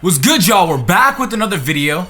What's good, y'all? We're back with another video.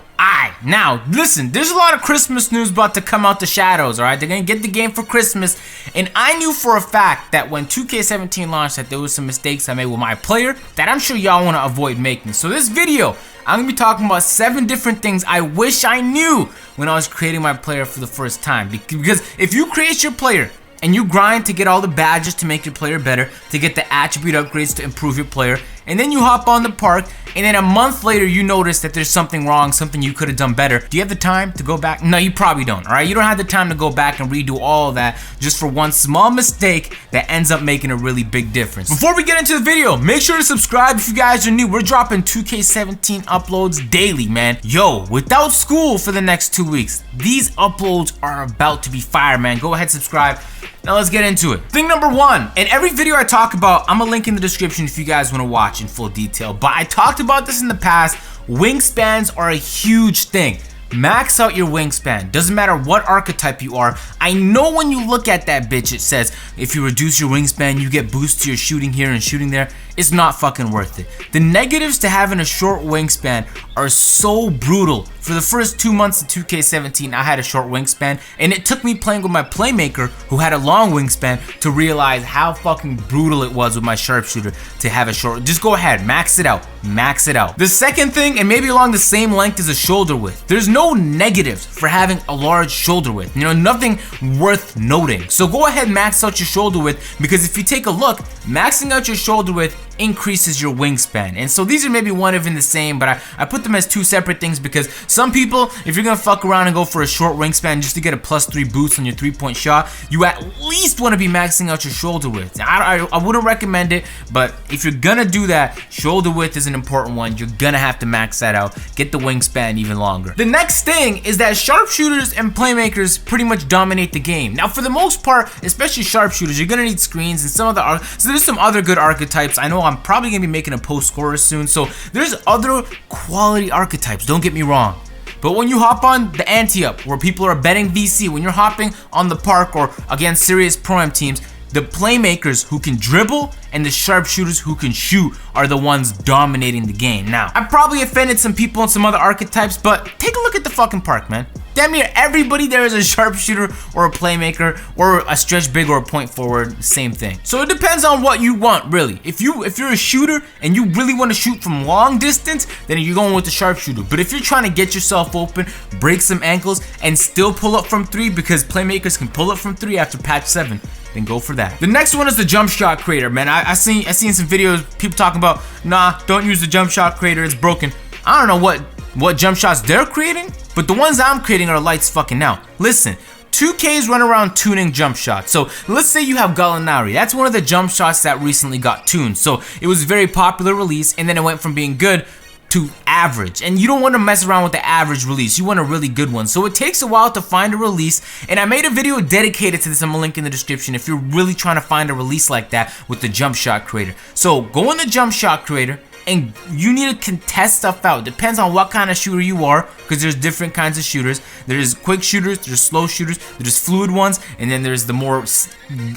Now, listen, there's a lot of Christmas news about to come out the shadows, alright? They're gonna get the game for Christmas, and I knew for a fact that when 2K17 launched that there was some mistakes I made with my player that I'm sure y'all wanna avoid making. So this video, I'm gonna be talking about 7 different things I wish I knew when I was creating my player for the first time. Because if you create your player, and you grind to get all the badges to make your player better, to get the attribute upgrades to improve your player, and then you hop on the park, and then a month later you notice that there's something wrong, something you could have done better. Do you have the time to go back? No, you probably don't, alright? You don't have the time to go back and redo all of that just for one small mistake that ends up making a really big difference. Before we get into the video, make sure to subscribe if you guys are new. We're dropping 2K17 uploads daily, man. Yo, without school for the next 2 weeks, these uploads are about to be fire, man. Go ahead, subscribe. Now let's get into it. Thing number 1, in every video I talk about, I'm gonna link in the description if you guys wanna watch in full detail, but I talked about this in the past. Wingspans are a huge thing. Max out your wingspan. Doesn't matter what archetype you are. I know when you look at that bitch, it says if you reduce your wingspan, you get boost to your shooting here and shooting there. It's not fucking worth it. The negatives to having a short wingspan are so brutal. For the first 2 months of 2K17, I had a short wingspan, and it took me playing with my playmaker who had a long wingspan to realize how fucking brutal it was with my sharpshooter to have a short. Just go ahead, max it out, max it out. The second thing, and maybe along the same length as a shoulder width, there's no negatives for having a large shoulder width. You know, nothing worth noting. So go ahead, max out your shoulder width, because if you take a look, maxing out your shoulder width increases your wingspan. And so these are maybe one of in the same, but I put them as 2 separate things because some people, if you're gonna fuck around and go for a short wingspan just to get a +3 boost on your 3-point shot, you at least want to be maxing out your shoulder width. I wouldn't recommend it, but if you're gonna do that, shoulder width is an important one. You're gonna have to max that out, get the wingspan even longer. The next thing is that sharpshooters and playmakers pretty much dominate the game. Now for the most part, especially sharpshooters, you're gonna need screens and some of the so there's some other good archetypes. I know I'm probably gonna be making a post scorer soon, so there's other quality archetypes, don't get me wrong. But when you hop on the ante-up where people are betting VC, when you're hopping on the park or against serious pro-am teams, the playmakers who can dribble and the sharpshooters who can shoot are the ones dominating the game. Now, I probably offended some people and some other archetypes, but take a look at the fucking park, man. Damn near everybody there is a sharpshooter or a playmaker or a stretch big or a point forward, same thing. So it depends on what you want, really. If you're a shooter and you really want to shoot from long distance, then you're going with the sharpshooter. But if you're trying to get yourself open, break some ankles, and still pull up from 3 because playmakers can pull up from 3 after patch 7, then go for that. The next one is the jump shot creator, man. I seen some videos, people talking about, nah, don't use the jump shot creator, it's broken. I don't know what jump shots they're creating, but the ones I'm creating are lights fucking out. Listen, 2Ks run around tuning jump shots. So let's say you have Gallinari. That's one of the jump shots that recently got tuned. So it was a very popular release, and then it went from being good to average, and you don't want to mess around with the average release. You want a really good one. So it takes a while to find a release, and I made a video dedicated to this. I'm gonna link in the description if you're really trying to find a release like that with the jump shot creator. So go in the jump shot creator, and you need to contest stuff out. Depends on what kind of shooter you are, because there's different kinds of shooters. There's quick shooters, there's slow shooters, there's fluid ones, and then there's the more,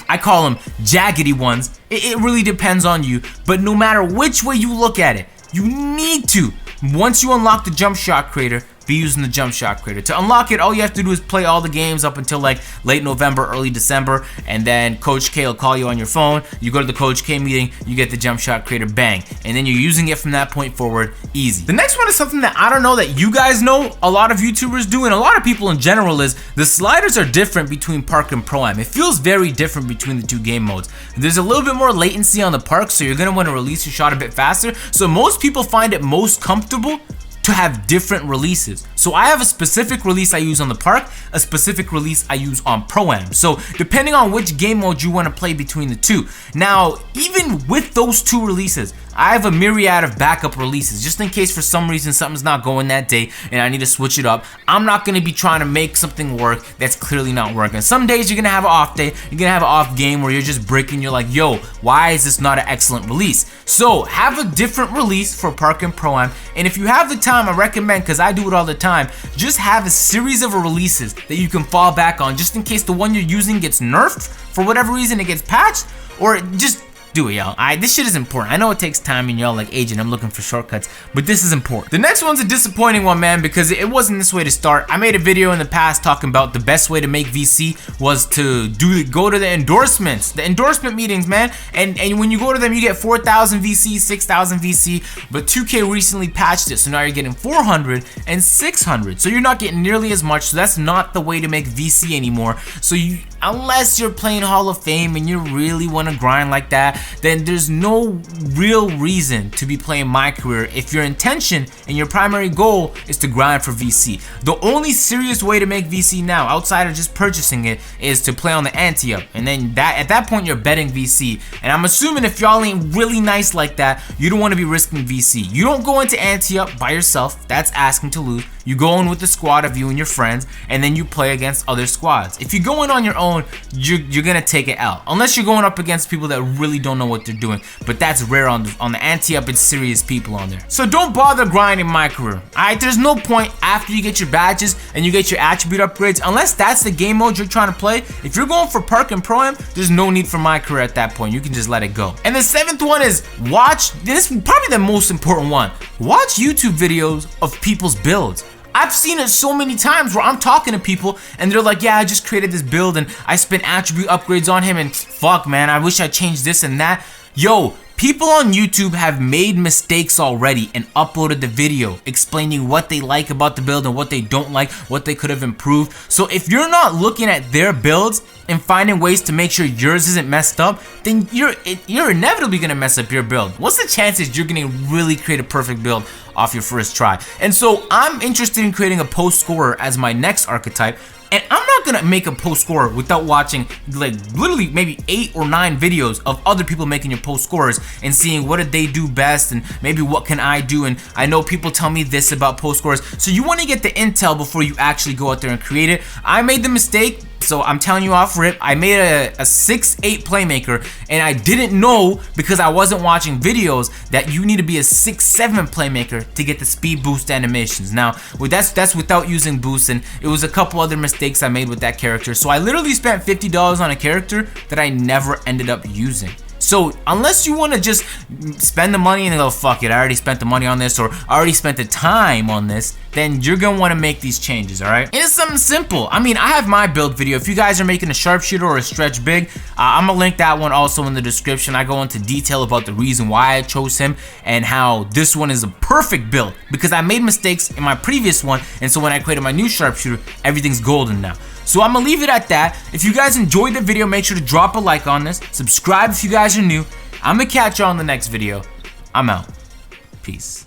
I call them jaggedy ones. It really depends on you, but no matter which way you look at it, you need to, once you unlock the jump shot creator, be using the jump shot creator. To unlock it, all you have to do is play all the games up until like late November, early December, and then Coach K will call you on your phone. You go to the Coach K meeting, you get the jump shot creator, bang, and then you're using it from that point forward, easy. The next one is something that I don't know that you guys know, a lot of YouTubers do, and a lot of people in general, is the sliders are different between Park and Pro-Am. It feels very different between the 2 game modes. There's a little bit more latency on the Park, so you're gonna want to release your shot a bit faster. So most people find it most comfortable to have different releases. So I have a specific release I use on the Park, a specific release I use on Pro-Am. So depending on which game mode you want to play between the 2. Now, even with those 2 releases, I have a myriad of backup releases just in case for some reason something's not going that day and I need to switch it up. I'm not going to be trying to make something work that's clearly not working. Some days you're going to have an off day, you're going to have an off game where you're just breaking, you're like, yo, why is this not an excellent release? So have a different release for Park and Pro-Am, and if you have the time, I recommend, because I do it all the time, just have a series of releases that you can fall back on just in case the one you're using gets nerfed for whatever reason, it gets patched, or just Do it, y'all. This shit is important. I know it takes time and y'all like agent. I'm looking for shortcuts, but this is important. The next one's a disappointing one, man, because it wasn't this way to start. I made a video in the past talking about the best way to make VC was to go to the endorsements, the endorsement meetings, man. And when you go to them, you get 4,000 VC, 6,000 VC. But 2K recently patched it, so now you're getting 400 and 600. So you're not getting nearly as much. So that's not the way to make VC anymore. So unless you're playing Hall of Fame and you really want to grind like that, then there's no real reason to be playing MyCareer if your intention and your primary goal is to grind for VC. The only serious way to make VC now, outside of just purchasing it, is to play on the ante-up, and then at that point you're betting VC. And I'm assuming if y'all ain't really nice like that, you don't want to be risking VC. You don't go into ante-up by yourself. That's asking to lose. You go in with a squad of you and your friends, and then you play against other squads. If you go in on your own, you're gonna take it out, unless you're going up against people that really don't know what they're doing. But that's rare on the ante-up. It's serious people on there. So don't bother grinding MyCareer. Alright, there's no point after you get your badges and you get your attribute upgrades, unless that's the game mode you're trying to play. If you're going for perk and pro-am, there's no need for MyCareer at that point. You can just let it go. And the seventh one is watch. This is probably the most important one. Watch YouTube videos of people's builds. I've seen it so many times where I'm talking to people and they're like, yeah, I just created this build and I spent attribute upgrades on him and fuck, man, I wish I changed this and that. Yo, people on YouTube have made mistakes already and uploaded the video explaining what they like about the build and what they don't like, what they could have improved. So if you're not looking at their builds and finding ways to make sure yours isn't messed up, then you're inevitably gonna mess up your build. What's the chances you're gonna really create a perfect build off your first try? And so I'm interested in creating a post scorer as my next archetype. And I'm not gonna make a post scorer without watching like literally maybe 8 or 9 videos of other people making your post scorers and seeing what did they do best and maybe what can I do. And I know people tell me this about post scorers, so you want to get the intel before you actually go out there and create it. I made the mistake, so I'm telling you off rip, I made a 6'8 playmaker, and I didn't know because I wasn't watching videos that you need to be a 6'7 playmaker to get the speed boost animations. Now, that's without using boosts, and it was a couple other mistakes I made with that character. So I literally spent $50 on a character that I never ended up using. So unless you want to just spend the money and go, fuck it, I already spent the money on this, or I already spent the time on this, then you're gonna want to make these changes, alright? And it's something simple. I mean, I have my build video. If you guys are making a sharpshooter or a stretch big, I'm gonna link that one also in the description. I go into detail about the reason why I chose him and how this one is a perfect build, because I made mistakes in my previous one, and so when I created my new sharpshooter, everything's golden now. So I'm gonna leave it at that. If you guys enjoyed the video, make sure to drop a like on this. Subscribe if you guys are new. I'm gonna catch y'all in the next video. I'm out. Peace.